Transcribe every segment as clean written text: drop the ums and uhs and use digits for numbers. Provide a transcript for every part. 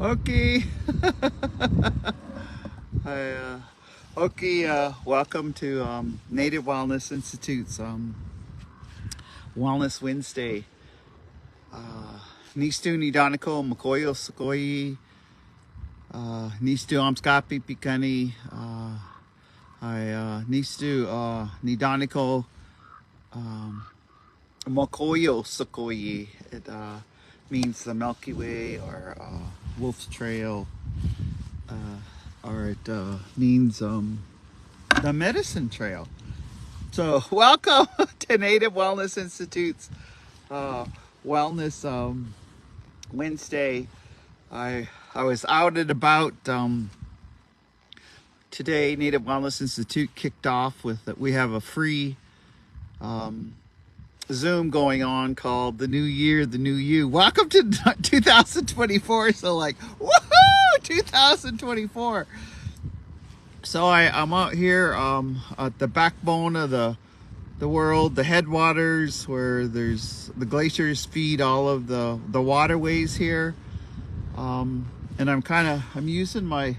Okay. Welcome to Native Wellness Institute's Wellness Wednesday. Nistu Nidaniko Makoyo Sukoyi. Nistu Amskapi Pikani. Nistu Nidaniko Makoyo Sukoyi. It means the Milky Way or Wolf's Trail. Or it means the medicine trail. So welcome to Native Wellness Institute's Wellness Wednesday. I was out and about today. Native Wellness Institute kicked off with we have a free Zoom going on called The New Year, The New You. Welcome to 2024. So like, woohoo, 2024. So I'm out here at the backbone of the world, the headwaters, where there's the glaciers feed all of the waterways here. And I'm using my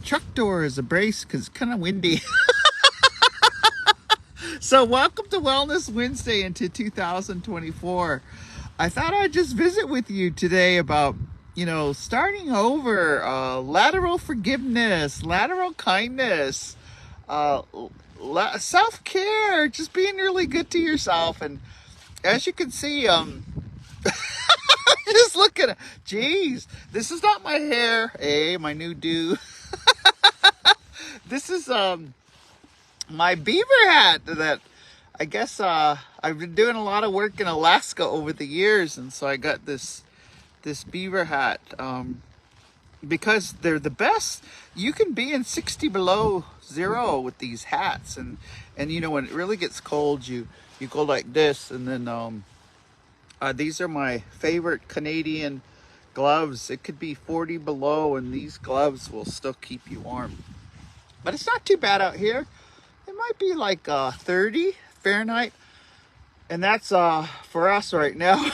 truck door as a brace because it's kind of windy. So welcome to Wellness Wednesday into 2024. I thought I'd just visit with you today about, starting over, lateral forgiveness, lateral kindness, self-care, just being really good to yourself. And as you can see, just look at it. Jeez, this is not my hair. Hey, my new do. This is, my beaver hat that I guess I've been doing a lot of work in Alaska over the years, and so I got this beaver hat because they're the best. You can be in 60 below zero with these hats, and when it really gets cold, you go like this, and then these are my favorite Canadian gloves. It could be 40 below, and these gloves will still keep you warm. But it's not too bad out here. It might be like 30 Fahrenheit. And that's for us right now.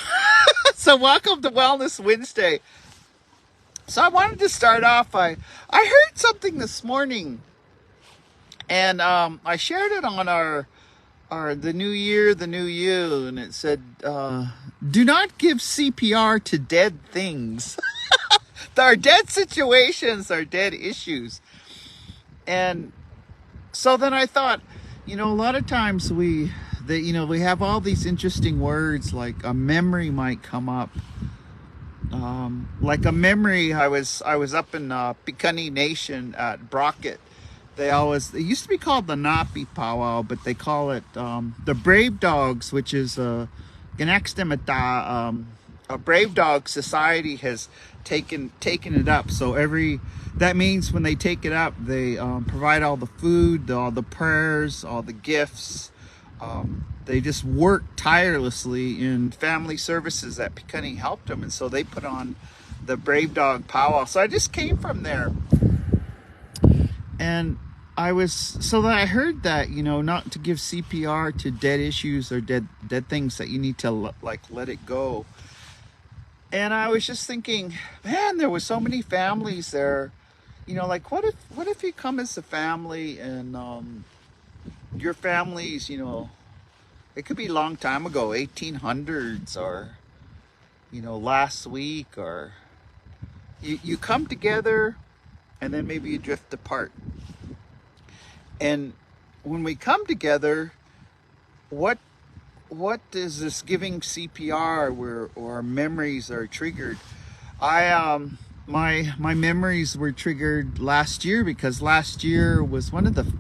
So welcome to Wellness Wednesday. So I wanted to start off. I heard something this morning. And I shared it on our The New Year, The New You. And it said, do not give CPR to dead things. Our dead situations are dead issues. And so then I thought, a lot of times we have all these interesting words, like a memory might come up. Like a memory, I was up in Piikani Nation at Brockett. It used to be called the Napi Powwow, but they call it the Brave Dogs, which is a Brave Dog Society has taken it up. So that means when they take it up, they provide all the food, all the prayers, all the gifts. They just work tirelessly in family services that Piikani helped them, and so they put on the Brave Dog Powwow. So I just came from there, and I heard that not to give CPR to dead issues or dead things, that you need to let it go. And I was just thinking, man, there were so many families there. What if you come as a family and your families, it could be a long time ago, 1800s, or last week, or you come together and then maybe you drift apart. And when we come together, what is this giving CPR where our memories are triggered? My memories were triggered last year, because last year was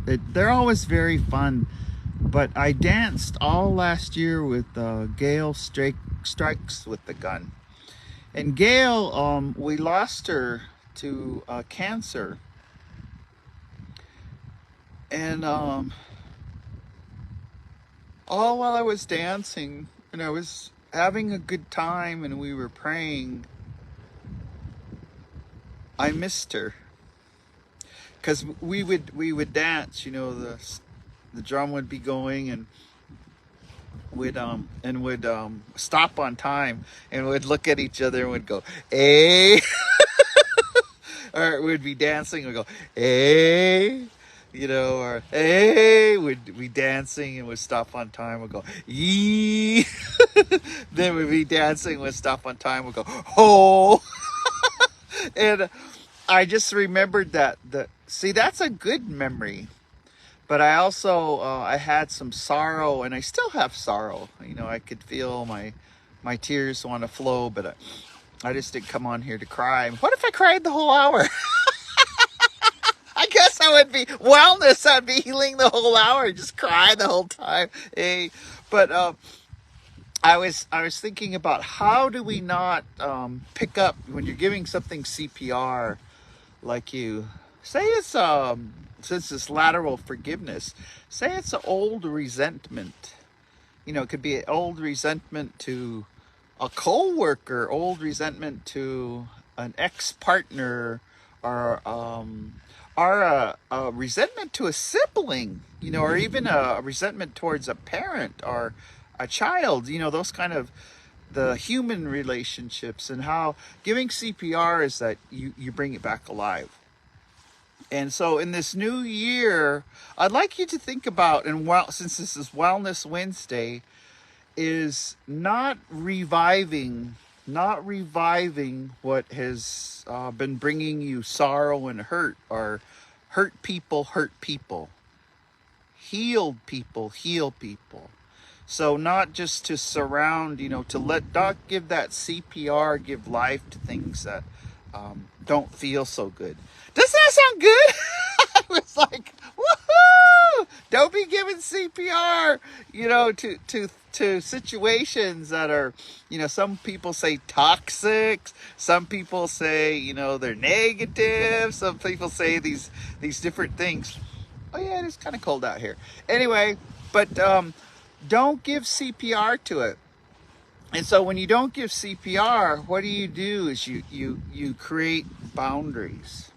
they're always very fun, but I danced all last year with Gail Strikes with the Gun. And Gail, we lost her to cancer. And all while I was dancing and I was having a good time and we were praying, I missed her, because we would dance. The drum would be going, and would stop on time, and would look at each other and would go, "Hey." or we'd be dancing and go, hey, you know, or hey, we'd be dancing and we'd stop on time. We'd go, yee. Then we'd be dancing, we'd stop on time. We'd go, ho. And I just remembered that. See, that's a good memory. But I also, I had some sorrow, and I still have sorrow. You know, I could feel my tears want to flow, but I just didn't come on here to cry. What if I cried the whole hour? I guess I would be wellness. I'd be healing the whole hour, just cry the whole time. Hey, but I was thinking about how do we not pick up when you're giving something CPR, like you say it's since it's lateral forgiveness, say it's an old resentment. You know, it could be an old resentment to a co-worker, old resentment to an ex-partner, or a resentment to a sibling, you know, or even a resentment towards a parent or a child, you know, those kind of the human relationships, and how giving CPR is that you bring it back alive. And so in this new year, I'd like you to think about, and since this is Wellness Wednesday, is not reviving what has been bringing you sorrow and hurt, or hurt people, healed people, heal people. So not just to surround, you know, to not give that CPR, give life to things that don't feel so good. Doesn't that sound good? I was like, woohoo! Don't be giving CPR, you know, to situations that are, you know, some people say toxic, some people say, you know, they're negative, some people say these different things. Oh yeah, it is kind of cold out here. Anyway, but don't give CPR to it. And so when you don't give CPR, what do is you create boundaries.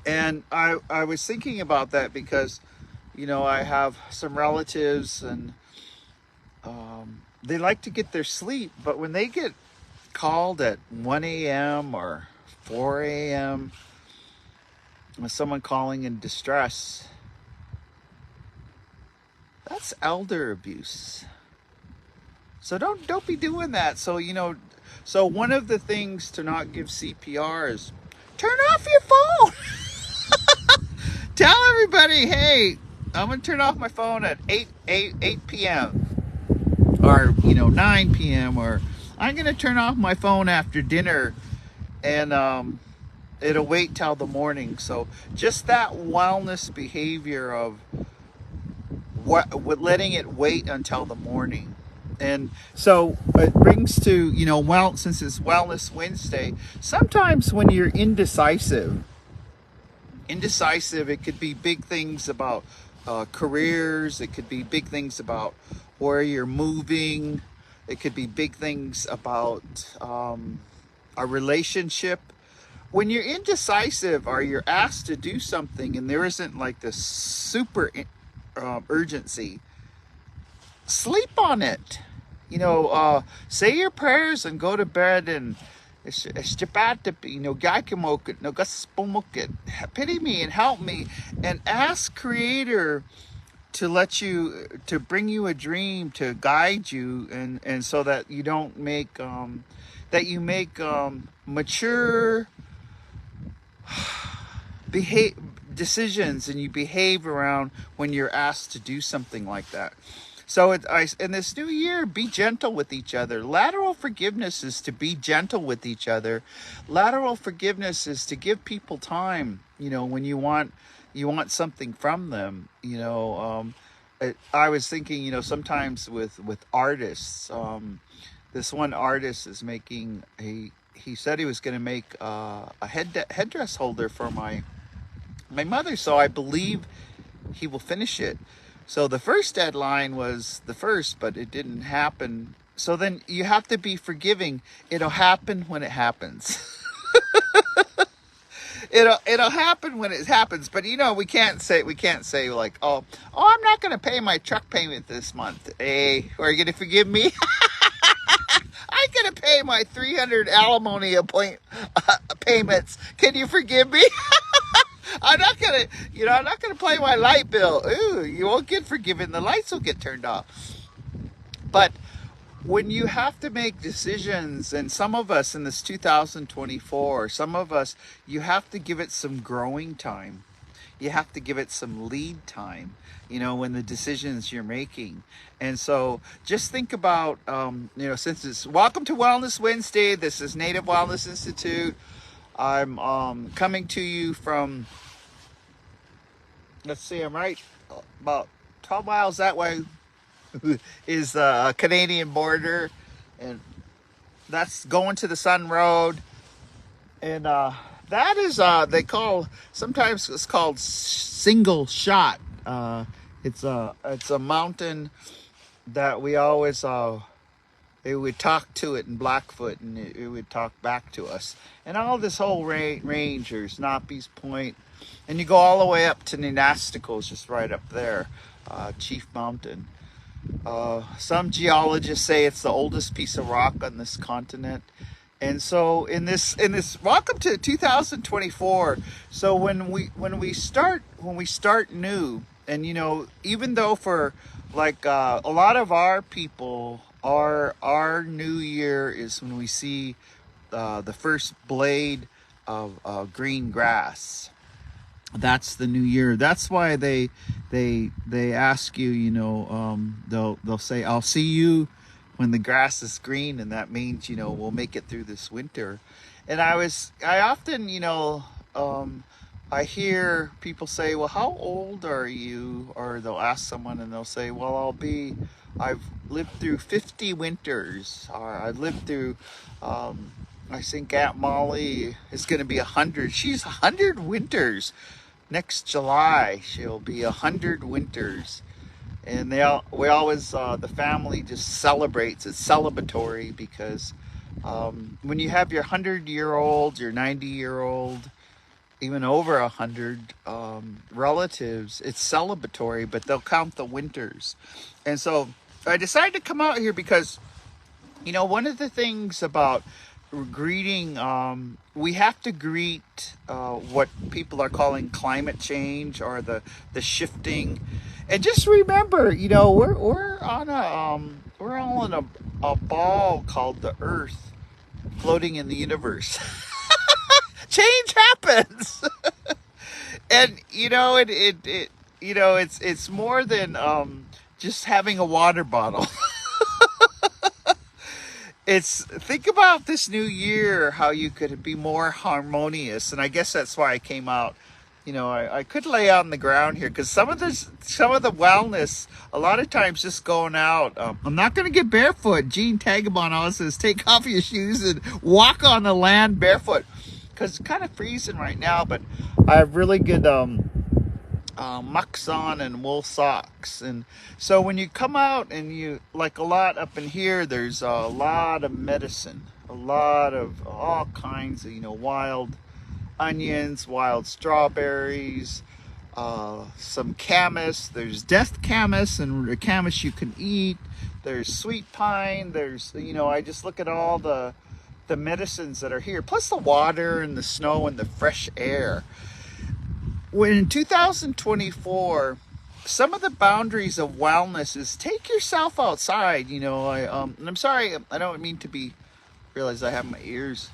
And I was thinking about that because, you know, I have some relatives, and they like to get their sleep, but when they get called at 1 a.m. or 4 a.m. with someone calling in distress, that's elder abuse. So don't be doing that. So, you know, so one of the things to not give CPR is turn off your phone. Tell everybody, hey, I'm going to turn off my phone at 8 p.m. or, you know, 9 p.m. or I'm going to turn off my phone after dinner, and it'll wait till the morning. So just that wellness behavior of letting it wait until the morning. And so it brings to, you know, well, since it's Wellness Wednesday, sometimes when you're indecisive, it could be big things about careers. It could be big things about where you're moving. It could be big things about a relationship. When you're indecisive or you're asked to do something and there isn't like this super urgency, sleep on it. You know, say your prayers and go to bed, and pity me and help me, and ask Creator to bring you a dream, to guide you, and so that you don't make mature decisions, and you behave around when you're asked to do something like that. So in this new year, be gentle with each other. Lateral forgiveness is to be gentle with each other. Lateral forgiveness is to give people time, you know, when you want something from them. You know, I was thinking, you know, sometimes with artists, this one artist is making he said he was going to make a headdress holder for my mother. So I believe he will finish it. So the first deadline was the 1st, but it didn't happen. So then you have to be forgiving. It'll happen when it happens. It'll happen when it happens. But you know, we can't say like, oh, I'm not going to pay my truck payment this month. Hey, are you going to forgive me? I going to pay my 300 alimony payments? Can you forgive me? I'm not going to, I'm not going to pay my light bill. Ooh, you won't get forgiven. The lights will get turned off. But when you have to make decisions, and some of us in this 2024, some of us, you have to give it some growing time. You have to give it some lead time, when the decisions you're making. And so just think about, since it's Welcome to Wellness Wednesday, this is Native Wellness Institute. I'm coming to you from, let's see, I'm right about 12 miles that way is the Canadian border, and that's going to the Sun Road. And that is sometimes it's called Single Shot. It's a mountain that we always it would talk to it in Blackfoot, and it would talk back to us. And all this whole range, there's Knoppy's Point, and you go all the way up to Nenasticles, just right up there, Chief Mountain. Some geologists say it's the oldest piece of rock on this continent. And so in this welcome to 2024. So when we start new, and even though for like a lot of our people, our new year is when we see the first blade of green grass. That's the new year. That's why they ask you, they'll say, I'll see you when the grass is green, and that means, we'll make it through this winter. And I often, I hear people say, well, how old are you? Or they'll ask someone and they'll say, well, I've lived through 50 winters. Or I've lived through, I think Aunt Molly is going to be 100. She's 100 winters. Next July, she'll be 100 winters. And we always, the family just celebrates. It's celebratory because when you have your 100-year-old, your 90-year-old, even over 100 relatives, it's celebratory, but they'll count the winters. And so I decided to come out here because, one of the things about greeting, we have to greet what people are calling climate change, or the shifting. And just remember, we're all in a ball called the Earth, floating in the universe. Change happens. And it's more than just having a water bottle. Think about this new year, how you could be more harmonious. And I guess that's why I came out. I could lay out on the ground here, because some of the wellness, a lot of times just going out. I'm not going to get barefoot. Gene Tagabon always says, take off your shoes and walk on the land barefoot, because it's kind of freezing right now. But I have really good mucks on and wool socks. And so when you come out, and you, like a lot up in here, there's a lot of medicine, a lot of all kinds of, wild onions, wild strawberries, some camas. There's death camas and camas you can eat. There's sweet pine. There's, I just look at all the medicines that are here, plus the water and the snow and the fresh air. When in 2024, some of the boundaries of wellness is take yourself outside. And I'm sorry, I don't mean to realize I have my ears.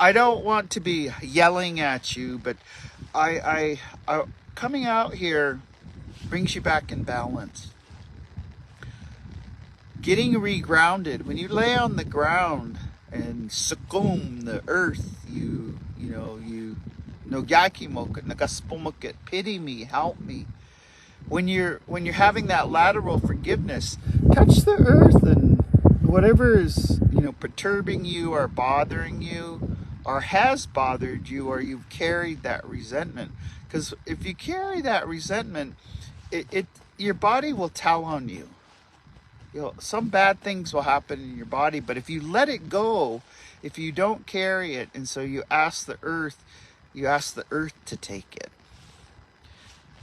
I don't want to be yelling at you, but I coming out here brings you back in balance. Getting regrounded. When you lay on the ground and succumb the earth, you Nagyakimokit, nagaspumokit, pity me, help me. When you're having that lateral forgiveness, touch the earth, and whatever is perturbing you or bothering you, or has bothered you, or you've carried that resentment. Because if you carry that resentment, your body will tell on you. Some bad things will happen in your body, but if you let it go, if you don't carry it, and so you ask the earth to take it.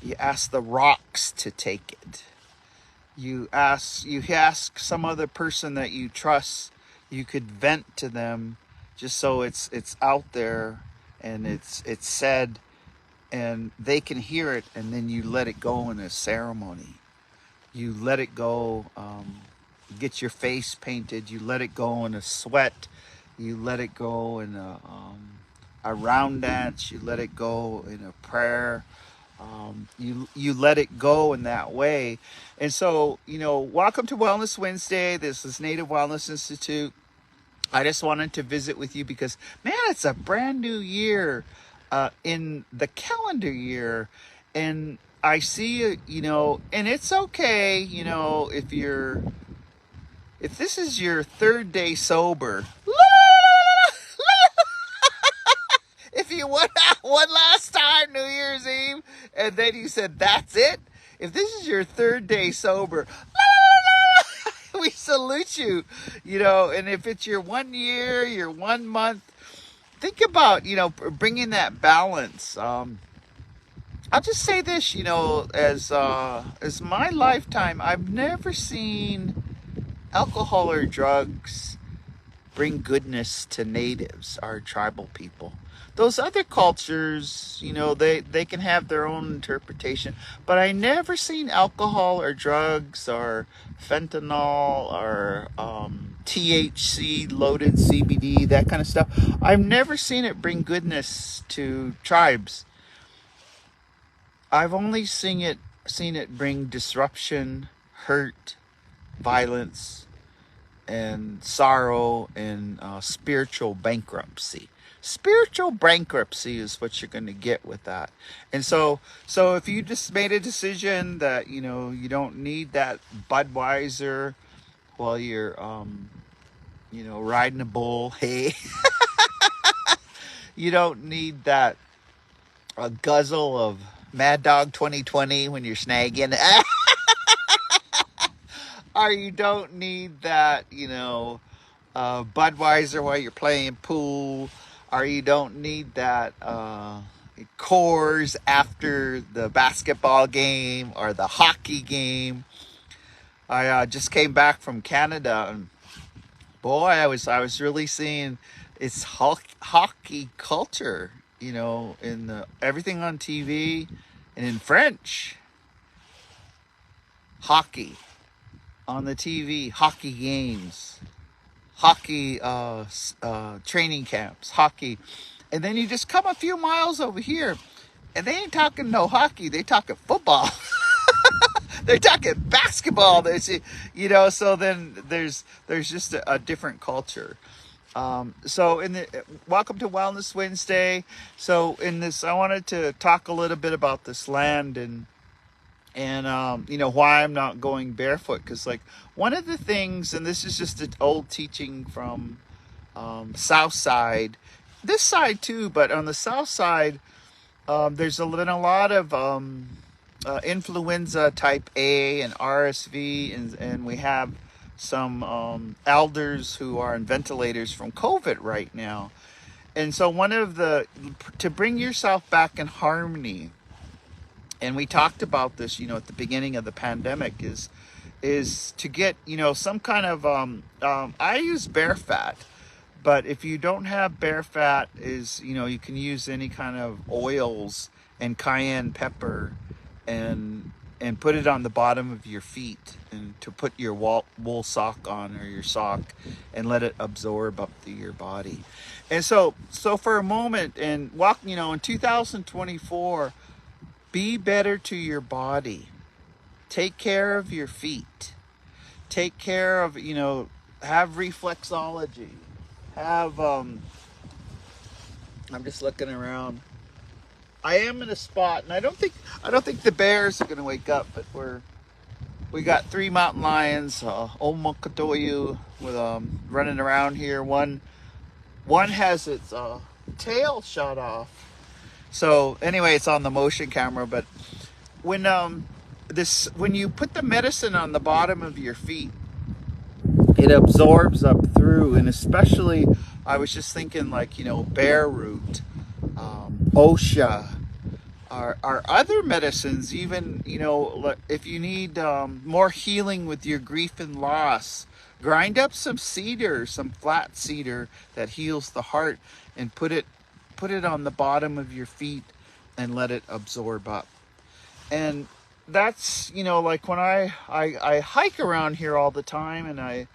You ask the rocks to take it. you ask some other person that you trust, you could vent to them, just so it's out there, and it's said, and they can hear it, and then you let it go in a ceremony. You let it go. Get your face painted. You let it go in a sweat. You let it go in a round dance. You let it go in a prayer. You let it go in that way. And so, welcome to Wellness Wednesday. This is Native Wellness Institute. I just wanted to visit with you because, man, it's a brand new year in the calendar year. And I see, and it's okay, if this is your third day sober, if you went out one last time New Year's Eve and then you said that's it, if this is your third day sober, we salute you, and if it's your 1 year, your 1 month, think about, bringing that balance. I'll just say this, as my lifetime, I've never seen alcohol or drugs bring goodness to natives, our tribal people. Those other cultures, they can have their own interpretation, but I never seen alcohol or drugs or fentanyl or THC loaded CBD, that kind of stuff. I've never seen it bring goodness to tribes. I've only seen it bring disruption, hurt, violence, and sorrow, and spiritual bankruptcy. Spiritual bankruptcy is what you're going to get with that. And so if you just made a decision that you don't need that Budweiser while you're riding a bull, hey, you don't need that a guzzle of Mad Dog 2020 when you're snagging. Or you don't need that, Budweiser while you're playing pool. Or you don't need that Coors after the basketball game or the hockey game. I just came back from Canada, and boy, I was really seeing it's hockey culture, in everything on TV and in French. Hockey on the TV, hockey games, hockey training camps, hockey. And then you just come a few miles over here, and they ain't talking no hockey, they talking football. They're talking basketball. So then there's just a different culture. So welcome to Wellness Wednesday. So in this, I wanted to talk a little bit about this land and why I'm not going barefoot. Because one of the things, and this is just an old teaching from South Side, this side too, but on the South Side, there's been a lot of influenza type A and RSV, and we have some elders who are on ventilators from COVID right now. And so to bring yourself back in harmony, and we talked about this, at the beginning of the pandemic, is to get, some kind of, I use bear fat, but if you don't have bear fat, you can use any kind of oils and cayenne pepper and put it on the bottom of your feet, and to put your wool sock on, or your sock, and let it absorb up through your body. And so for a moment, and in 2024, be better to your body. Take care of your feet. Take care of, have reflexology. Have, I'm just looking around. I am in a spot, and I don't think the bears are going to wake up, but we got 3 mountain lions, Omokatoyu, with running around here. One has its tail shot off. So anyway, it's on the motion camera. But when you put the medicine on the bottom of your feet, it absorbs up through, and especially I was just thinking bear root, osha, our other medicines, even, you know, if you need more healing with your grief and loss, grind up some cedar, some flat cedar that heals the heart, and put it on the bottom of your feet and let it absorb up. And that's, you know, like when I hike around here all the time, and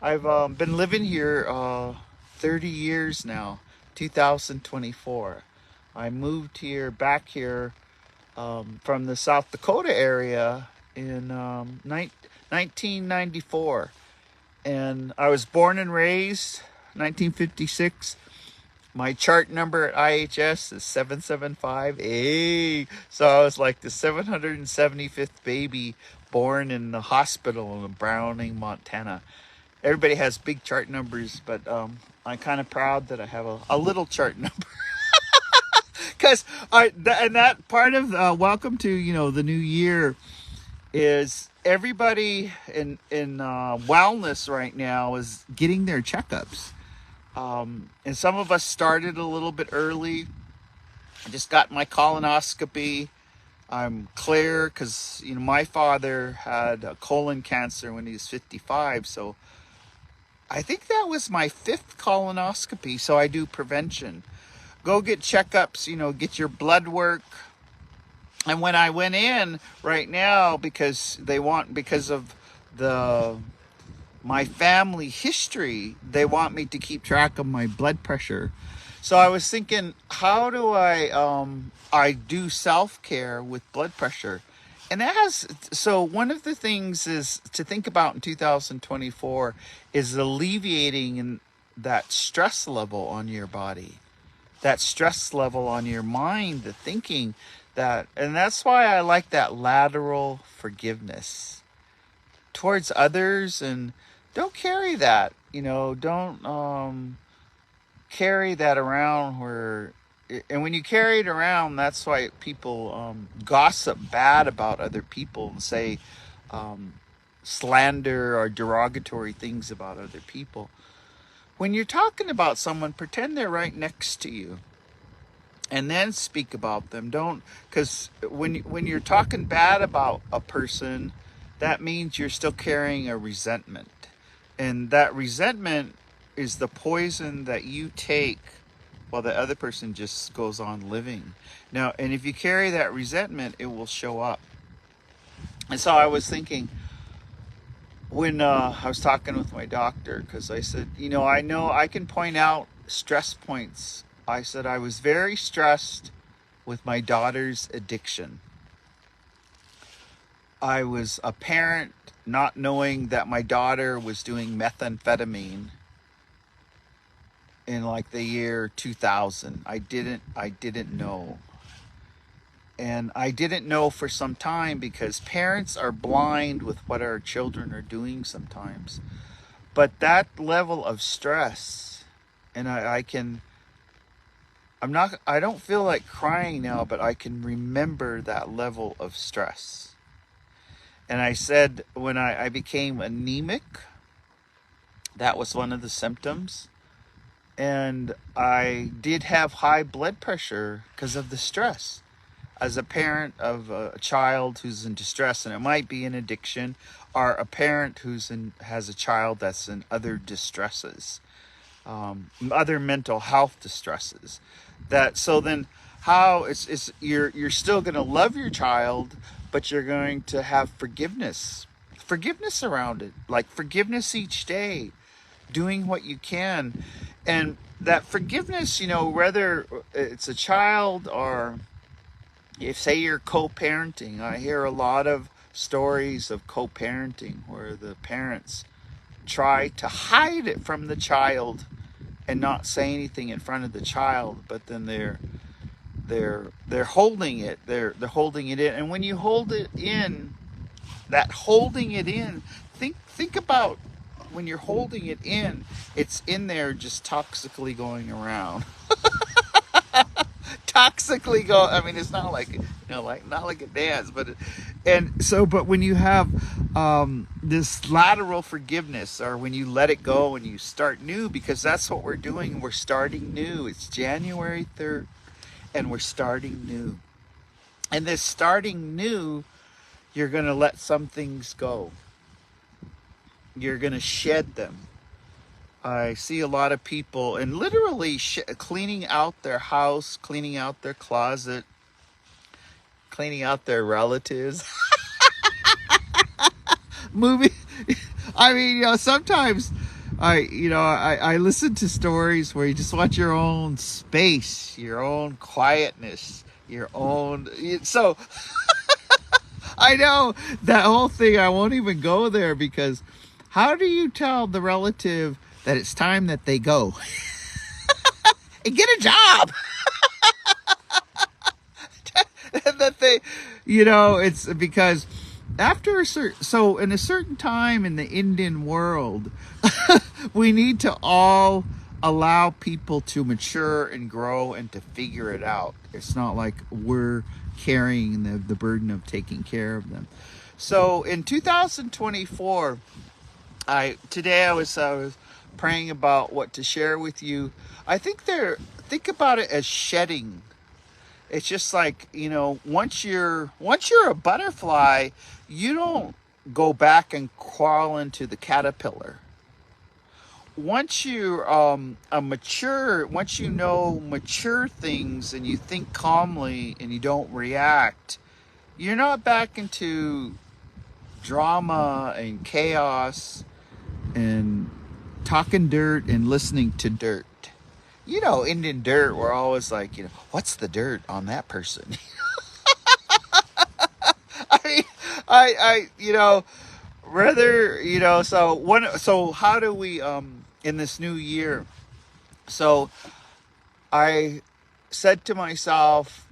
I've been living here 30 years now, 2024. I moved here, back here, from the South Dakota area in 1994. And I was born and raised 1956. My chart number at IHS is 775. Hey, so I was like the 775th baby born in the hospital in Browning, Montana. Everybody has big chart numbers, but I'm kind of proud that I have a little chart number. Because and that part of welcome to, you know, the new year is everybody in wellness right now is getting their checkups. And some of us started a little bit early. I just got my colonoscopy. I'm clear because, you know, my father had colon cancer when he was 55. So I think that was my 5th colonoscopy. So I do prevention. Go get checkups, you know, get your blood work. And when I went in right now, because of my family history, they want me to keep track of my blood pressure. So I was thinking, how do I do self-care with blood pressure? And so one of the things is to think about in 2024 is alleviating that stress level on your body, that stress level on your mind, the thinking and that's why I like that lateral forgiveness towards others. And don't carry that, you know, don't carry that around and when you carry it around, that's why people gossip bad about other people and say slander or derogatory things about other people. When you're talking about someone, pretend they're right next to you and then speak about them. Don't, because when you're talking bad about a person, that means you're still carrying a resentment. And that resentment is the poison that you take while the other person just goes on living. Now, and if you carry that resentment, it will show up. And so I was thinking, when I was talking with my doctor, because I said, you know I can point out stress points. I said I was very stressed with my daughter's addiction. I was a parent not knowing that my daughter was doing methamphetamine in like the year 2000. I didn't know. And I didn't know for some time because parents are blind with what our children are doing sometimes. But that level of stress, and I don't feel like crying now, but I can remember that level of stress. And I said when I became anemic, that was one of the symptoms. And I did have high blood pressure because of the stress. As a parent of a child who's in distress, and it might be an addiction, or a parent has a child that's in other distresses, other mental health distresses. So then how you're still going to love your child, but you're going to have forgiveness around it, like forgiveness each day, doing what you can. And that forgiveness, you know, whether it's a child or if say you're co-parenting. I hear a lot of stories of co-parenting where the parents try to hide it from the child and not say anything in front of the child, but then they're holding it. They're holding it in. And when you hold it in, that holding it in, think about when you're holding it in, it's in there just toxically going around. Toxically go. I mean, it's not like, you know, like not like a dance, but when you have this lateral forgiveness, or when you let it go and you start new, because that's what we're doing. We're starting new. It's January 3rd, and we're starting new. And this starting new, you're going to let some things go. You're going to shed them. I see a lot of people and literally cleaning out their house, cleaning out their closet, cleaning out their relatives, moving. I mean, sometimes I listen to stories where you just want your own space, your own quietness, your own. So I know that whole thing. I won't even go there because how do you tell the relative that it's time that they go and get a job? That they, it's because after in a certain time in the Indian world, we need to all allow people to mature and grow and to figure it out. It's not like we're carrying the burden of taking care of them. So in 2024, today I was praying about what to share with you. I think about it as shedding. It's just like, once you're a butterfly, you don't go back and crawl into the caterpillar. Once you're once you know mature things and you think calmly and you don't react, you're not back into drama and chaos and talking dirt and listening to dirt. Indian dirt, we're always like, what's the dirt on that person? I mean, so how do we, in this new year? So I said to myself,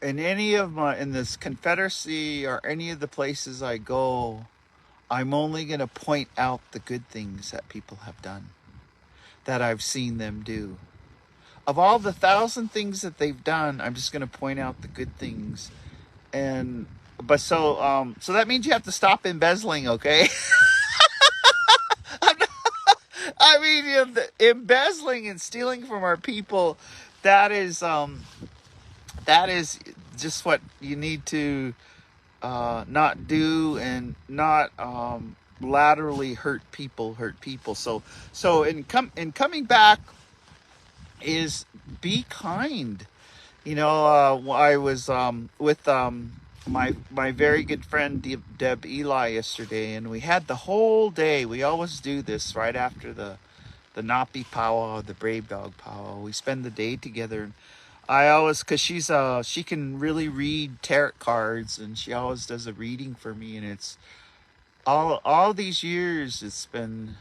in this Confederacy or any of the places I go, I'm only going to point out the good things that people have done, that I've seen them do. Of all the 1,000 things that they've done, I'm just going to point out the good things. So that means you have to stop embezzling, okay? I mean, the embezzling and stealing from our people, that is just what you need to not do, and not laterally hurt people. So in coming back is be kind. I was with my very good friend Deb Eli yesterday, and we had the whole day. We always do this right after the Napi powwow, the Brave Dog powwow. We spend the day together. I always, because she can really read tarot cards, and she always does a reading for me, and it's all these years it's been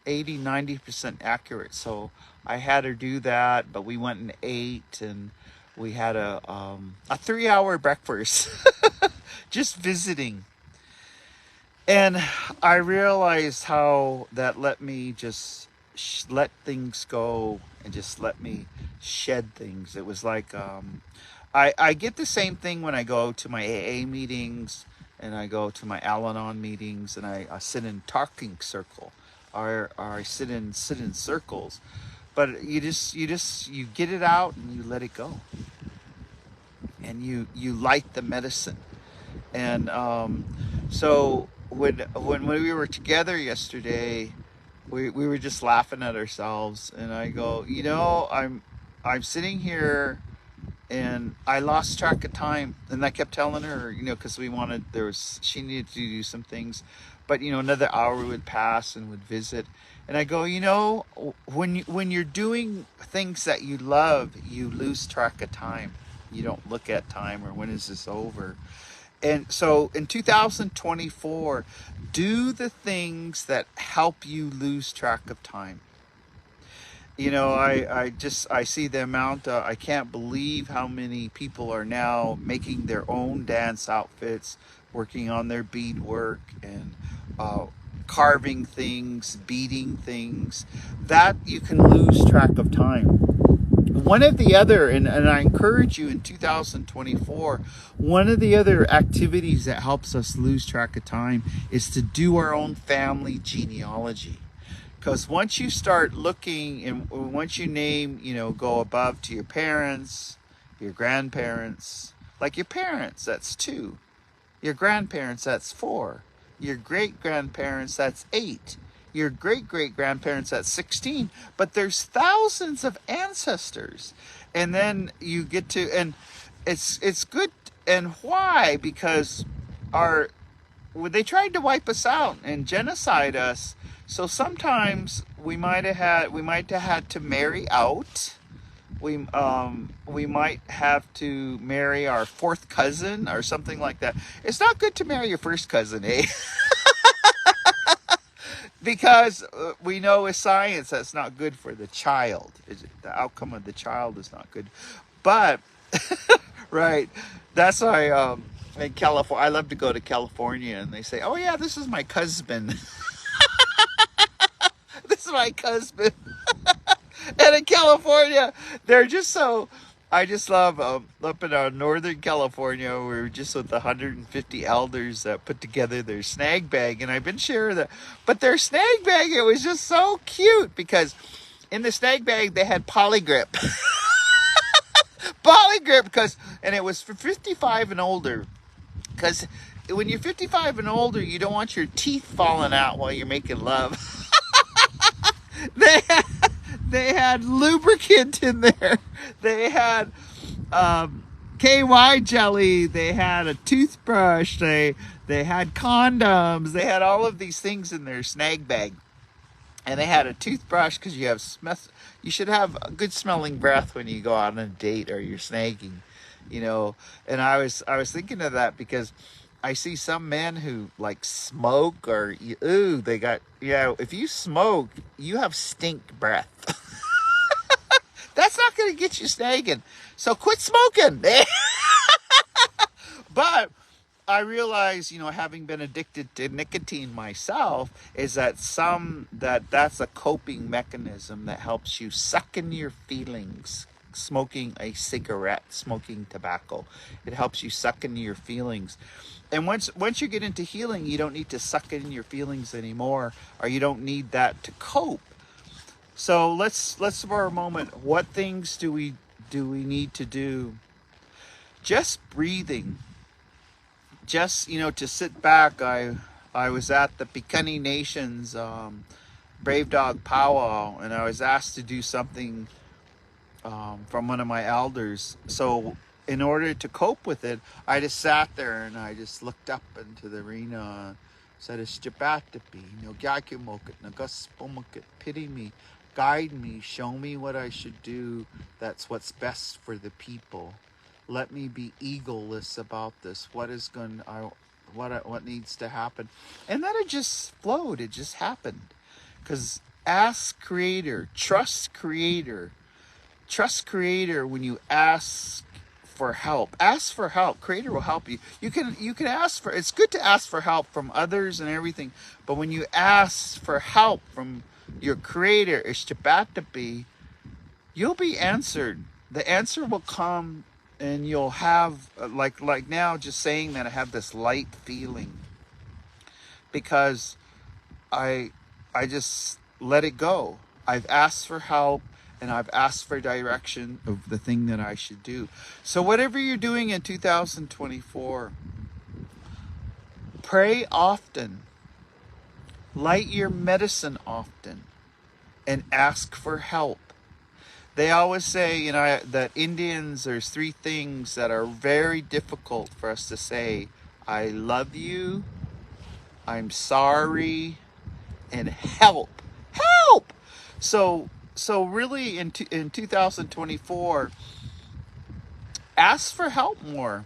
80-90% accurate. So I had her do that, but we went and ate, and we had a 3-hour breakfast just visiting. And I realized how that let me just let things go and just let me shed things. It was like I get the same thing when I go to my AA meetings and I go to my Al-Anon meetings, and I sit in talking circle, or I sit in circles. But you get it out and you let it go, and you light the medicine. And so when we were together yesterday, we were just laughing at ourselves, and I go, I'm sitting here and I lost track of time, and I kept telling her, because she needed to do some things, but another hour would pass and would visit, and I go, when you're doing things that you love, you lose track of time. You don't look at time, or when is this over? And so in 2024, do the things that help you lose track of time. I see the amount, I can't believe how many people are now making their own dance outfits, working on their beadwork, and carving things, beading things, that you can lose track of time. One of the other, and I encourage you in 2024, one of the other activities that helps us lose track of time is to do our own family genealogy. Because once you start looking, and once you name, go above to your parents, your grandparents, Like your parents, that's 2. Your grandparents, that's 4. Your great-grandparents, that's 8. Your great-great-grandparents, that's 16. But there's thousands of ancestors. And then you get to, and it's good. And why? Because they tried to wipe us out and genocide us. So sometimes we might have had to marry out. We might have to marry our 4th cousin or something like that. It's not good to marry your 1st cousin, eh? Because we know with science that's not good for the child. The outcome of the child is not good. But right, that's why in California, I love to go to California, and they say, "Oh yeah, this is my cousin." This is my cousin. And in California, they're just so. I just love up in Northern California. We're just with 150 elders that put together their snag bag, and I've been sharing that. But their snag bag, it was just so cute because in the snag bag they had polygrip, polygrip, and it was for 55 and older. Because when you're 55 and older, you don't want your teeth falling out while you're making love. They had, they had lubricant in there. They had KY jelly. They had a toothbrush. They had condoms. They had all of these things in their snag bag. And they had a toothbrush because you should have a good smelling breath when you go out on a date or you're snagging, you know. And I was thinking of that because I see some men who like smoke or if you smoke, you have stink breath. That's not going to get you snagging. So quit smoking. But I realize, having been addicted to nicotine myself, is that's a coping mechanism that helps you suck in your feelings. Smoking a cigarette, smoking tobacco, it helps you suck into your feelings. And once you get into healing, you don't need to suck in your feelings anymore, or you don't need that to cope. So let's for a moment, what things do we need to do? Just breathing. Just, to sit back. I was at the Piikani Nation's Brave Dog Powwow, and I was asked to do something from one of my elders. So in order to cope with it, I just sat there and I just looked up into the arena, said, "Istapatapi, no gyakimokit, nagaspomokit, pity me, guide me, show me what I should do. That's what's best for the people. Let me be egoless about this. What needs to happen?" And then it just flowed. It just happened. Because ask Creator, trust Creator. Trust Creator when you ask for help. Ask for help. Creator will help you. You can ask for. It's good to ask for help from others and everything. But when you ask for help from your Creator, Ishtabatapi, you'll be answered. The answer will come. And you'll have, like now, just saying that, I have this light feeling. Because I just let it go. I've asked for help, and I've asked for direction of the thing that I should do. So whatever you're doing in 2024, pray often. Light your medicine often. And ask for help. They always say, that Indians, there's 3 things that are very difficult for us to say. I love you, I'm sorry, and help. Help! So really in 2024, ask for help more.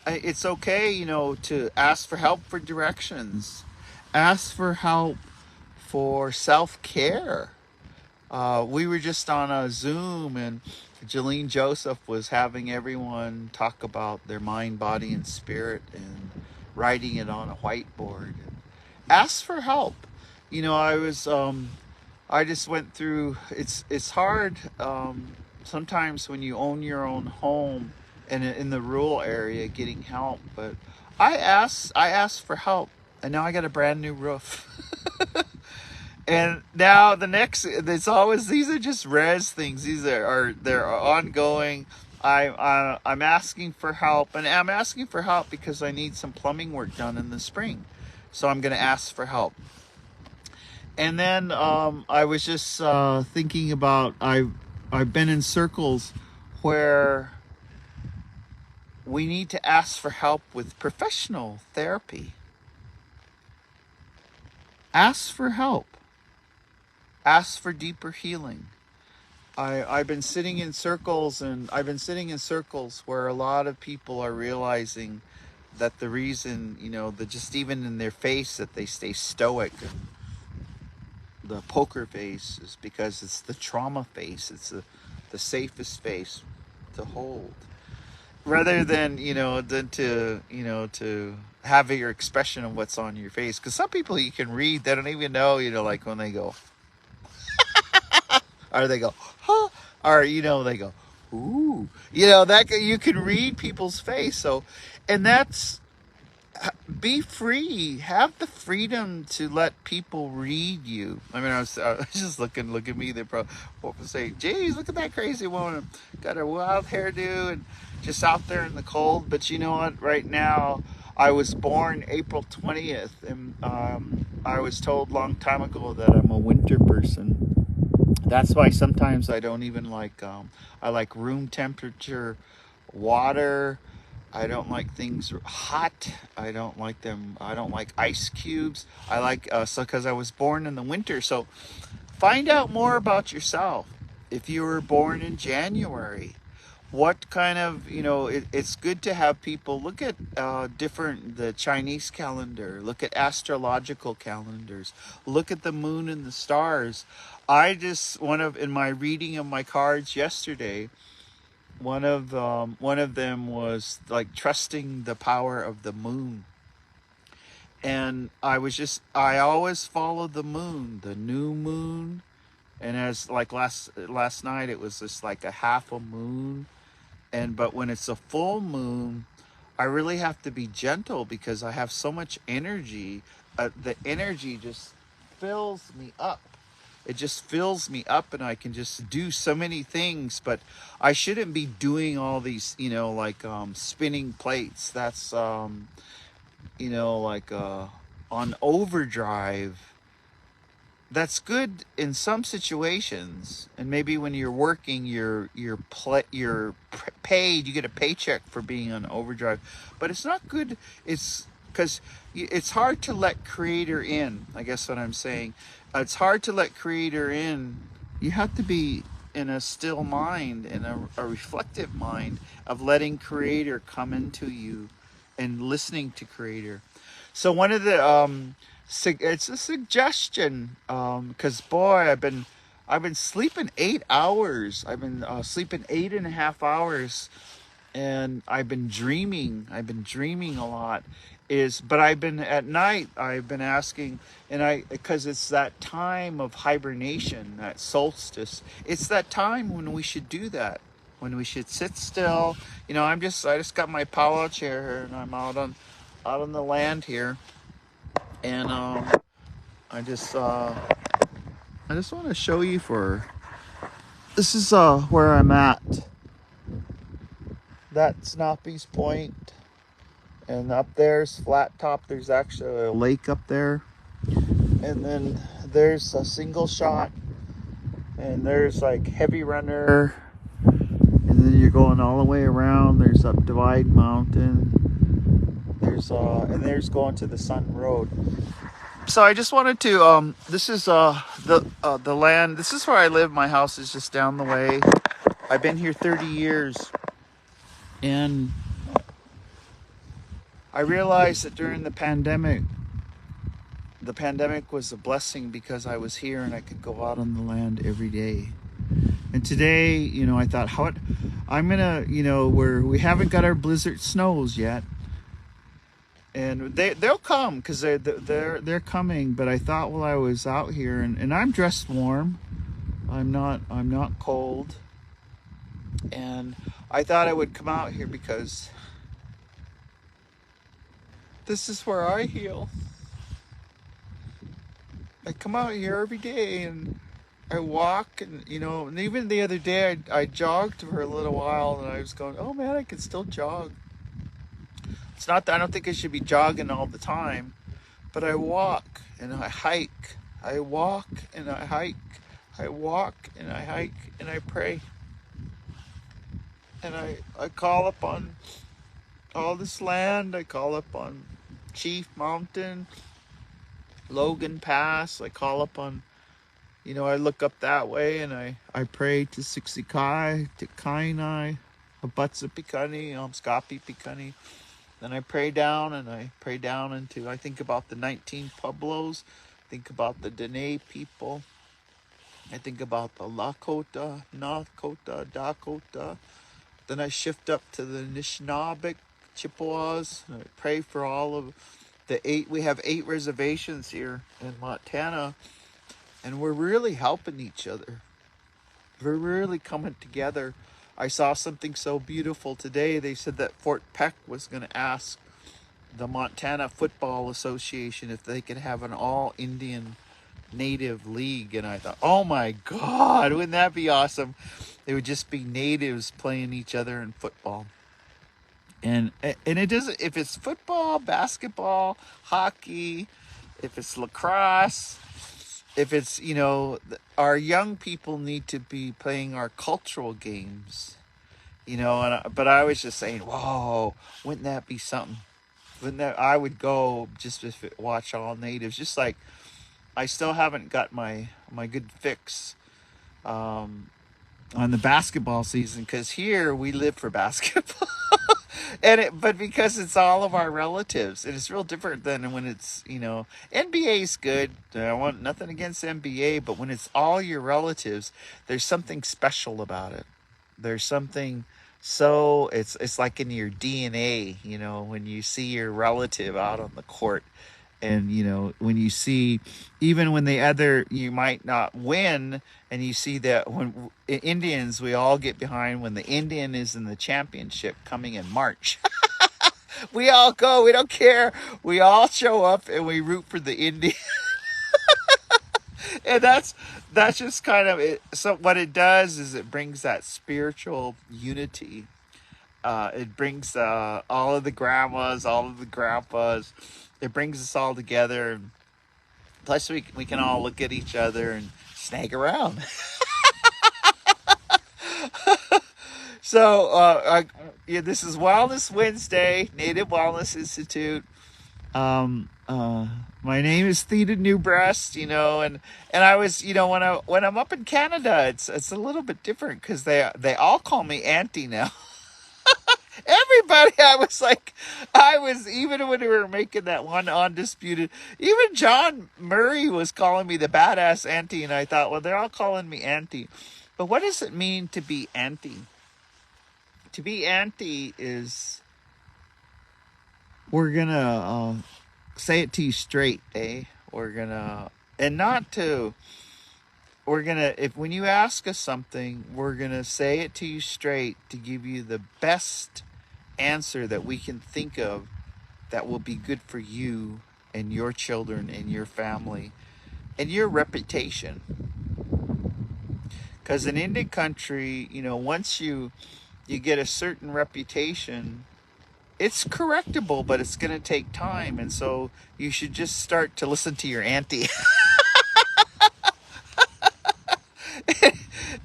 It's okay, to ask for help for directions. Ask for help for self-care. We were just on a Zoom, and Jolene Joseph was having everyone talk about their mind, body, and spirit, and writing it on a whiteboard. Ask for help. I just went through. It's hard sometimes when you own your own home and in the rural area getting help. But I asked for help, and now I got a brand new roof. And now the next, it's always, these are just res things. They're ongoing. I'm asking for help, and I'm asking for help because I need some plumbing work done in the spring. So I'm going to ask for help. And then I was just thinking about I've been in circles where we need to ask for help with professional therapy. Ask for help. Ask for deeper healing. I've been sitting in circles, and I've been sitting in circles where a lot of people are realizing that the reason, that just even in their face that they stay stoic and the poker face is because it's the trauma face. It's the safest face to hold. Rather than, to have your expression of what's on your face. Because some people you can read, they don't even know, like when they go, or they go, huh, or, they go, ooh, that you can read people's face. So, and that's, be free, have the freedom to let people read you. I mean, I was just look at me, they probably say, geez, look at that crazy woman, got her wild hairdo and just out there in the cold. But you know what, right now, I was born April 20th, and I was told a long time ago that I'm a winter person. That's why sometimes I don't even like, I like room temperature water. I don't like things hot. I don't like them. I don't like ice cubes. I like, because I was born in the winter. So find out more about yourself. If you were born in January, what kind of, it's good to have people look at the Chinese calendar, look at astrological calendars, look at the moon and the stars. In my reading of my cards yesterday, one of them was like trusting the power of the moon. And I always follow the moon, the new moon. And as like last night, it was just like a half a moon. But when it's a full moon, I really have to be gentle because I have so much energy. The energy just fills me up. It just fills me up, and I can just do so many things. But I shouldn't be doing all these, like spinning plates. That's, like on overdrive. That's good in some situations, and maybe when you're working, you're paid. You get a paycheck for being on overdrive, but it's not good. It's because it's hard to let creator in. I guess what I'm saying, it's hard to let creator in. You have to be in a still mind, in a reflective mind of letting creator come into you and listening to creator. So one of the it's a suggestion, because boy, I've been sleeping 8 hours. I've been sleeping 8.5 hours, and I've been dreaming a lot. But I've been at night, I've been asking, because it's that time of hibernation, that solstice. It's that time when we should do that, when we should sit still. I just got my powwow chair here, and I'm out on the land here. And I just want to show you this is where I'm at. That's Snoppy's Point, and up there's Flat Top. There's actually a lake up there, and then there's a Single Shot, and there's like Heavy Runner, and then you're going all the way around. There's up Divide Mountain. There's going to the Sun Road. So I just wanted to, this is the land. This is where I live. My house is just down the way. I've been here 30 years. And I realized that during the pandemic was a blessing because I was here and I could go out on the land every day. And today, I thought, I'm going to, we haven't got our blizzard snows yet. And they'll come because they're coming. But I thought while I was out here, and I'm dressed warm, I'm not cold, and I thought I would come out here because this is where I heal. I come out here every day, and I walk, and and even the other day I jogged for a little while, and I was going, oh man, I can still jog. It's not that I don't think I should be jogging all the time, but I walk and I hike. I walk and I hike. I walk and I hike and I pray. And I call upon all this land. I call upon Chief Mountain, Logan Pass. I call upon, I look up that way, and I pray to Sixikai, to Kainai, Abatsa Pikani, Skapi Pikani. Then I pray down, and I pray down into, I think about the 19 Pueblos, think about the Dene people, I think about the Lakota, Northkota, Dakota. Then I shift up to the Anishinaabe, Chippewas, and I pray for all of we have 8 reservations here in Montana, and we're really helping each other. We're really coming together. I saw something so beautiful today. They said that Fort Peck was going to ask the Montana Football Association if they could have an all-Indian native league. And I thought, oh my God, wouldn't that be awesome? It would just be natives playing each other in football. And it doesn't, if it's football, basketball, hockey, if it's lacrosse, if it's, our young people need to be playing our cultural games, but I was just saying, whoa, wouldn't that be something? I would go just to watch all natives, just like I still haven't got my good fix on the basketball season, because here we live for basketball. But because it's all of our relatives, and it's real different than when it's, NBA is good. I want nothing against NBA, but when it's all your relatives, there's something special about it. There's something, so it's like in your DNA, when you see your relative out on the court. And, when you see, even when you might not win, and you see that when Indians, we all get behind when the Indian is in the championship coming in March. We all go, we don't care. We all show up and we root for the Indian. And that's just kind of it. So what it does is it brings that spiritual unity. It brings all of the grandmas, all of the grandpas. It brings us all together. Plus, we can all look at each other and snag around. So, this is Wellness Wednesday, Native Wellness Institute. My name is Theda Newbreast, and I was, when I'm up in Canada, it's a little bit different, because they all call me Auntie now. Everybody, even when we were making that one Undisputed, even John Murray was calling me the badass auntie, and I thought, well, they're all calling me auntie. But what does it mean to be auntie? To be auntie is, we're gonna say it to you straight, eh? If when you ask us something, we're gonna say it to you straight to give you the best answer that we can think of that will be good for you and your children and your family and your reputation. Because in Indian country, once you get a certain reputation, it's correctable, but it's going to take time. And so you should just start to listen to your auntie.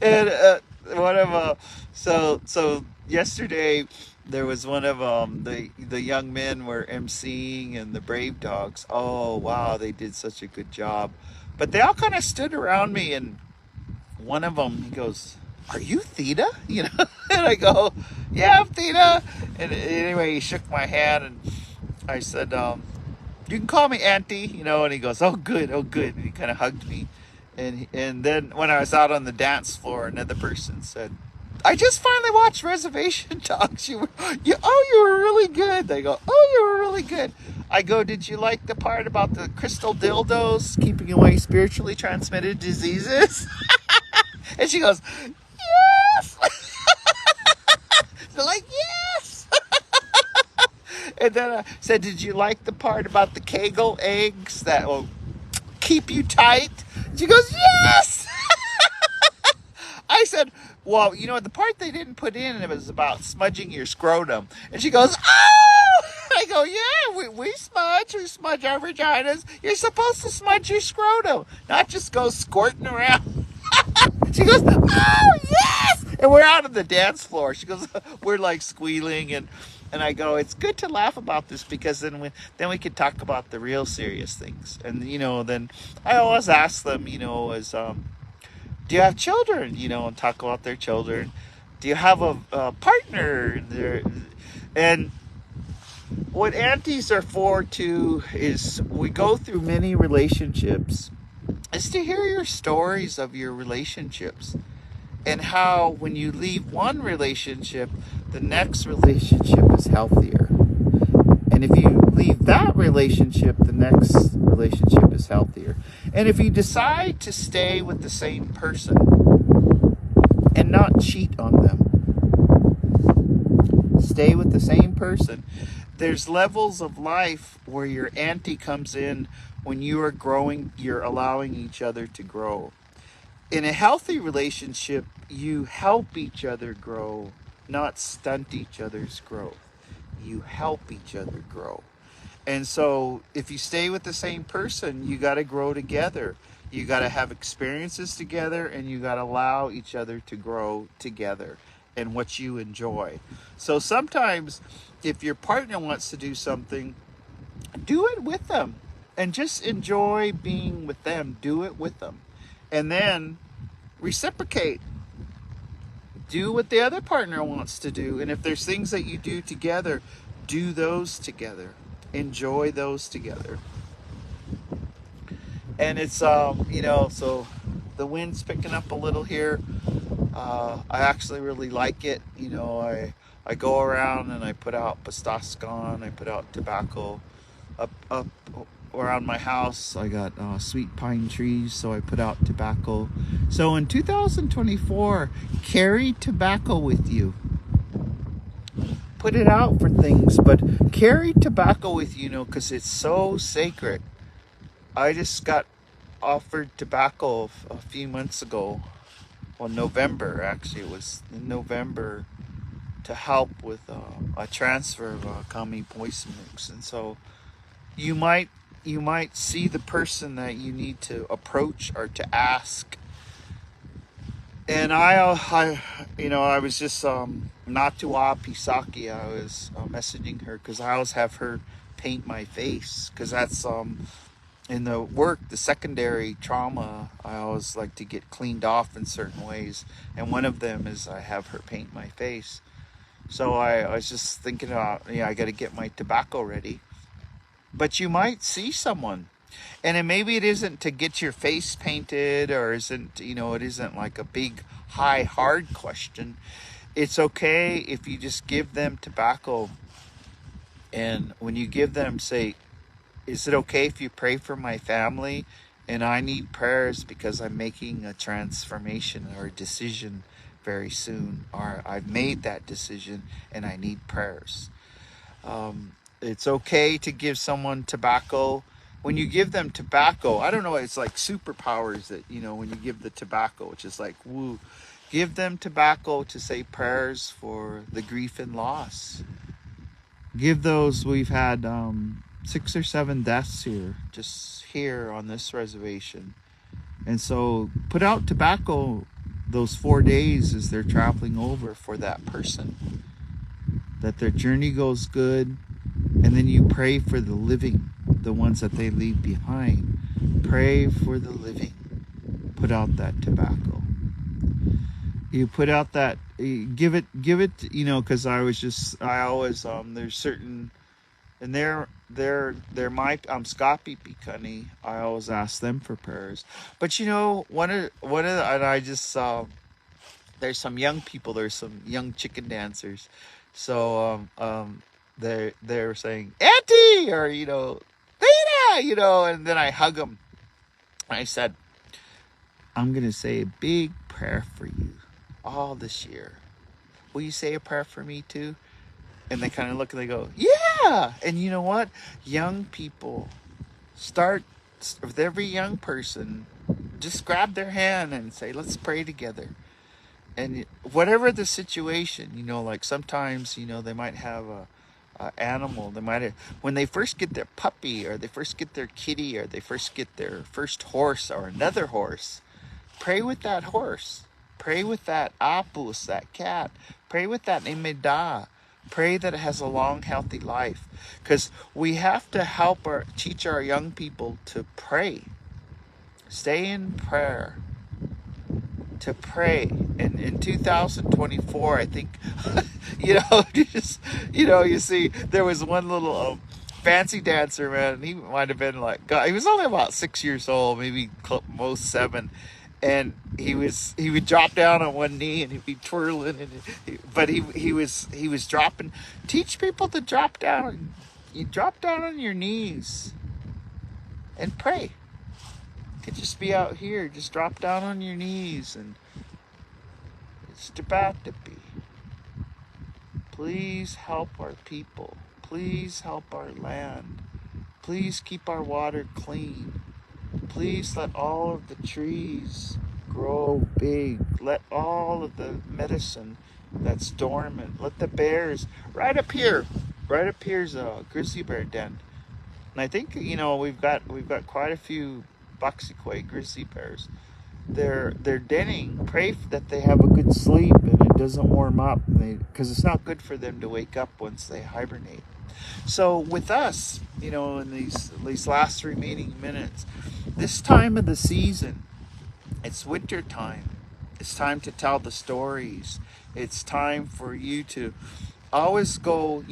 And so yesterday there was one of the young men were emceeing, and the Brave Dogs. Oh wow, they did such a good job. But they all kind of stood around me, and one of them, he goes, "Are you Theda?" And I go, "Yeah, I'm Theda." And anyway, he shook my hand, and I said, "You can call me Auntie," and he goes, "Oh good, oh good." And he kind of hugged me. And then when I was out on the dance floor, another person said, "I just finally watched Reservation Dogs. You were really good." They go, "Oh, you were really good." I go, "Did you like the part about the crystal dildos keeping away spiritually transmitted diseases?" And she goes, "Yes." They're like, "Yes." And then I said, "Did you like the part about the Kegel eggs that will keep you tight?" She goes, "Yes." I said, well, the part they didn't put in, it was about smudging your scrotum. And she goes, oh! I go, yeah, we smudge our vaginas. You're supposed to smudge your scrotum, not just go squirting around. She goes, oh, yes! And we're out on the dance floor. She goes, we're like squealing, and I go, it's good to laugh about this because then we can talk about the real serious things. And, then I always ask them, do you have children? And talk about their children. Do you have a partner? And what aunties are for too is we go through many relationships. Is to hear your stories of your relationships and how when you leave one relationship, the next relationship is healthier. And if you leave that relationship, the next relationship is healthier. And if you decide to stay with the same person and not cheat on them, stay with the same person, there's levels of life where your auntie comes in when you are growing, you're allowing each other to grow. In a healthy relationship, you help each other grow, not stunt each other's growth. You help each other grow. And so if you stay with the same person, you got to grow together. You got to have experiences together, and you got to allow each other to grow together and what you enjoy. So sometimes if your partner wants to do something, do it with them and just enjoy being with them. Do it with them. And then reciprocate. Do what the other partner wants to do. And if there's things that you do together, do those together. Enjoy those together. And it's, so the wind's picking up a little here. I actually really like it. I go around and I put out Pastascon, I put out tobacco up around my house. I got sweet pine trees, so I put out tobacco. So in 2024, carry tobacco with you. Put it out for things, but carry tobacco with you, because it's so sacred. I just got offered tobacco a few months ago. Well, November, actually. It was in November to help with a transfer of common poison mix. And so you might see the person that you need to approach or to ask. And I was just Natua Pisaki. I was messaging her because I always have her paint my face, because that's in the work, the secondary trauma, I always like to get cleaned off in certain ways, and one of them is I have her paint my face. So I was just thinking about, I got to get my tobacco ready. But you might see someone, and maybe it isn't to get your face painted, or isn't, it isn't like a big, high, hard question. It's okay if you just give them tobacco, and when you give them, say, is it okay if you pray for my family? And I need prayers because I'm making a transformation or a decision very soon, or I've made that decision and I need prayers. It's okay to give someone tobacco. When you give them tobacco, I don't know, it's like superpowers that, when you give the tobacco, it's just like, woo. Give them tobacco to say prayers for the grief and loss. Give those, we've had 6 or 7 deaths here, just here on this reservation. And so put out tobacco those 4 days as they're traveling over for that person, that their journey goes good. And then you pray for the living, the ones that they leave behind. Pray for the living. Put out that tobacco. You put out that, give it, because I always, there's certain, and they're my Scoppy Pikani. I always ask them for prayers. But one of the, and I just there's some young people, there's some young chicken dancers. So they're saying Auntie, or Theda, and then I hug them. And I said, I'm gonna say a big prayer for you all this year. Will you say a prayer for me too? And they kind of look and they go, yeah. And you know what? Young people, start with every young person, just grab their hand and say, let's pray together. and whatever the situation, like sometimes, they might have a animal. They might have, when they first get their puppy, or they first get their kitty, or they first get their first horse or another horse. Pray with that horse. Pray with that apus, that cat. Pray with that imeda. Pray that it has a long, healthy life. Because we have to teach our young people to pray. Stay in prayer. To pray. And in 2024, I think, you see, there was one little fancy dancer, man. He might have been like, God, he was only about 6 years old, maybe most 7. And he would drop down on one knee and he'd be twirling, but he was dropping. Teach people to drop down. You drop down on your knees and pray. You could just be out here, just drop down on your knees, and it's about to be. Please help our people. Please help our land. Please keep our water clean. Please let all of the trees grow big. Let all of the medicine that's dormant. Let the bears right up here's a grizzly bear den. And I think, we've got quite a few Buxiquay grizzly bears. They're denning. Pray that they have a good sleep and it doesn't warm up, because it's not good for them to wake up once they hibernate. So with us, in these last remaining minutes, this time of the season, it's winter time. It's time to tell the stories. It's time for you to always go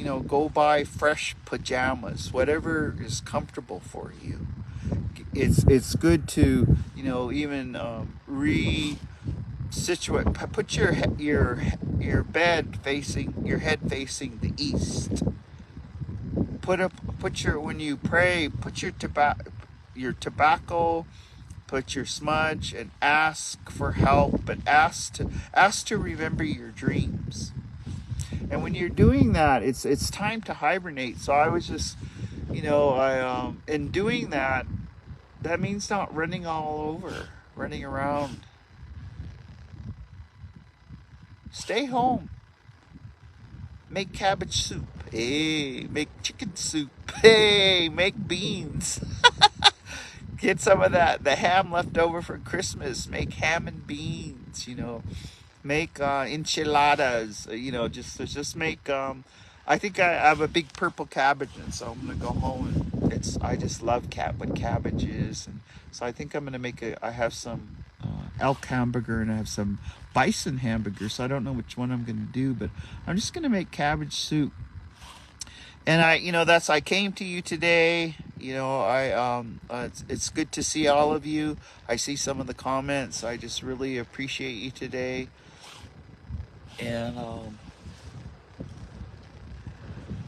buy fresh pajamas, whatever is comfortable for you. It's good to, even re-situate. Put your bed facing, your head facing the east. When you pray, put your tobacco, put your smudge, and ask for help, but ask to remember your dreams. And when you're doing that, it's time to hibernate. So I was just, in doing that means not running all over, running around. Stay home. Make cabbage soup. Hey, make chicken soup. Hey, make beans. Get some of the ham left over for Christmas. Make ham and beans, Make enchiladas, just make, I think I have a big purple cabbage, and so I'm going to go home, and I just love what cabbage is. And so I think I'm going to I have some elk hamburger, and I have some bison hamburger, so I don't know which one I'm going to do, but I'm just going to make cabbage soup. And I came to you today. It's good to see all of you. I see some of the comments. I just really appreciate you today. And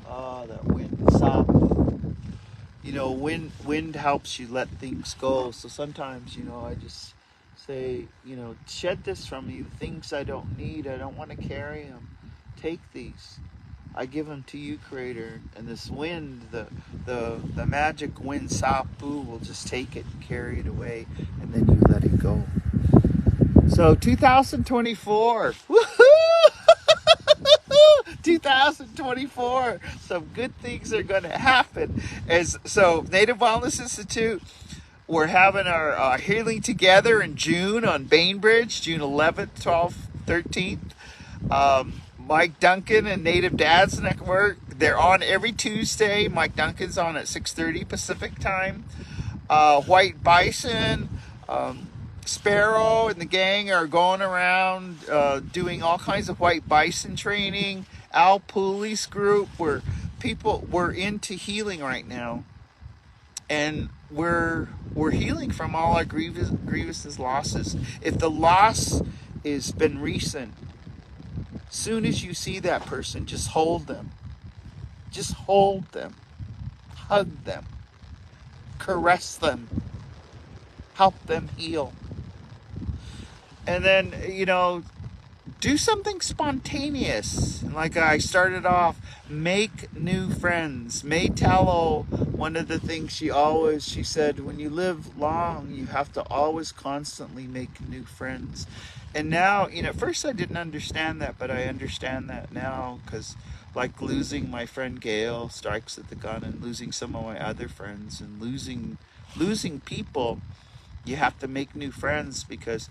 that wind stop. Wind helps you let things go. So sometimes, I just say, shed this from you. Things I don't need, I don't want to carry them. Take these. I give them to you, Creator. And this wind, the magic wind sapu, will just take it and carry it away, and then you let it go. So 2024, woohoo! 2024, some good things are going to happen. So Native Wellness Institute, we're having our Healing Together in June on Bainbridge, June 11th, 12th, 13th. Mike Duncan and Native Dads Network, they're on every Tuesday. Mike Duncan's on at 6:30 Pacific time. White Bison, Sparrow and the gang are going around doing all kinds of white bison training. Al Pooley's group, where we're into healing right now, and we're healing from all our grievous losses. If the loss has been recent, soon as you see that person, just hold them, hug them, caress them, help them heal. And then, do something spontaneous. Like I started off, make new friends. May Tallow, one of the things she said, when you live long, you have to always constantly make new friends. And now, at first I didn't understand that, but I understand that now, because like losing my friend Gail strikes at the gun, and losing some of my other friends, and losing people, you have to make new friends, because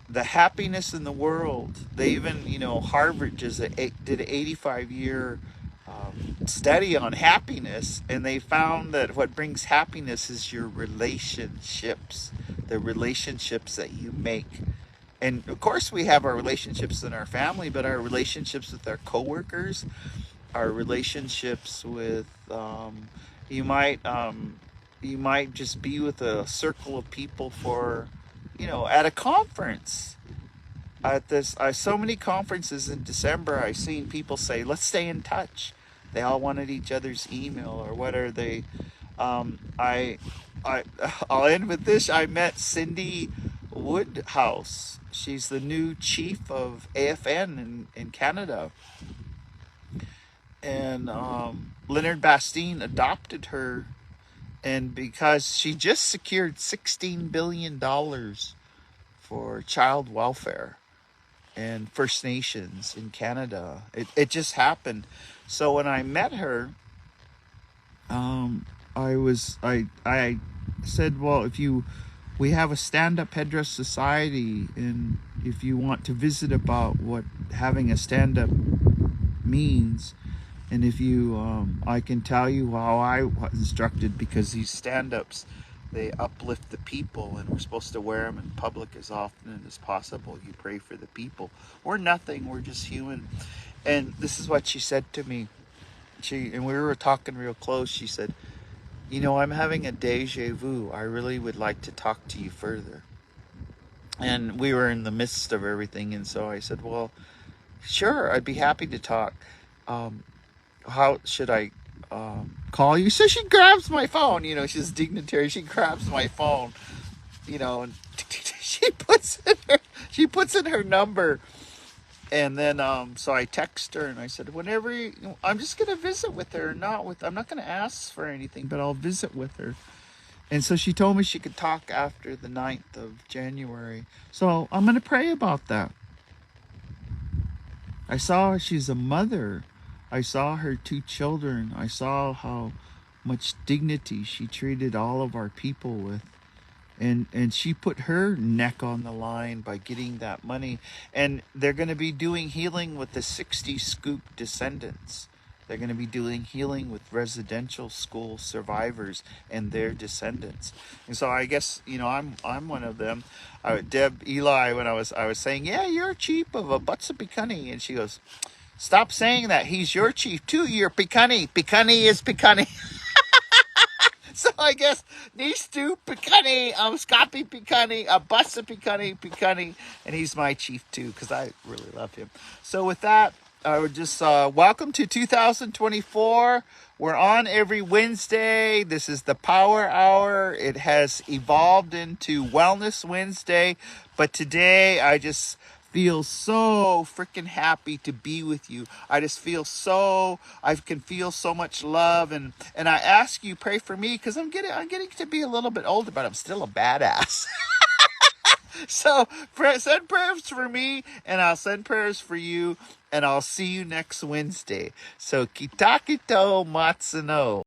the happiness in the world, they even, Harvard just did an 85-year study on happiness, and they found that what brings happiness is your relationships, the relationships that you make. And of course we have our relationships in our family, but our relationships with our coworkers, our relationships with, you might just be with a circle of people for, at a conference. At so many conferences in December, I've seen people say, let's stay in touch. They all wanted each other's email, or what are they? I, I'll end with this. I met Cindy Woodhouse. She's the new chief of AFN in Canada. And Leonard Bastien adopted her, and because she just secured $16 billion for child welfare and First Nations in Canada. It just happened. So when I met her, I said, well, we have a stand-up headdress society, and if you want to visit about what having a stand-up means, and if you, I can tell you how I was instructed, because these stand-ups, they uplift the people, and we're supposed to wear them in public as often as possible. You pray for the people. We're nothing. We're just human. And this is what she said to me. And we were talking real close. She said, I'm having a deja vu. I really would like to talk to you further. And we were in the midst of everything. And so I said, well, sure, I'd be happy to talk. How should I call you? So she grabs my phone, she's dignitary. She grabs my phone, and she puts in her number. And then, so I text her, and I said, whenever I'm just going to visit with her, I'm not going to ask for anything, but I'll visit with her. And so she told me she could talk after the 9th of January. So I'm going to pray about that. I saw she's a mother. I saw her 2 children. I saw how much dignity she treated all of our people with. And she put her neck on the line by getting that money. And they're going to be doing healing with the 60 Scoop descendants. They're going to be doing healing with residential school survivors and their descendants. And so I guess, I'm one of them. Deb Eli, when I was saying, yeah, you're chief of a Butsapicunny. And she goes, stop saying that. He's your chief too. You're Picunny. Picunny is Picunny. So I guess these 2 Picunny, Scoppy Picunny, a Bussa Picunny, and he's my chief too, because I really love him. So with that, I would just welcome to 2024. We're on every Wednesday. This is the Power Hour. It has evolved into Wellness Wednesday, but today I just feel so freaking happy to be with you. I can feel so much love, and I ask you, pray for me, because I'm getting to be a little bit older, but I'm still a badass. So send prayers for me, and I'll send prayers for you, and I'll see you next Wednesday. So kitakito matsuno.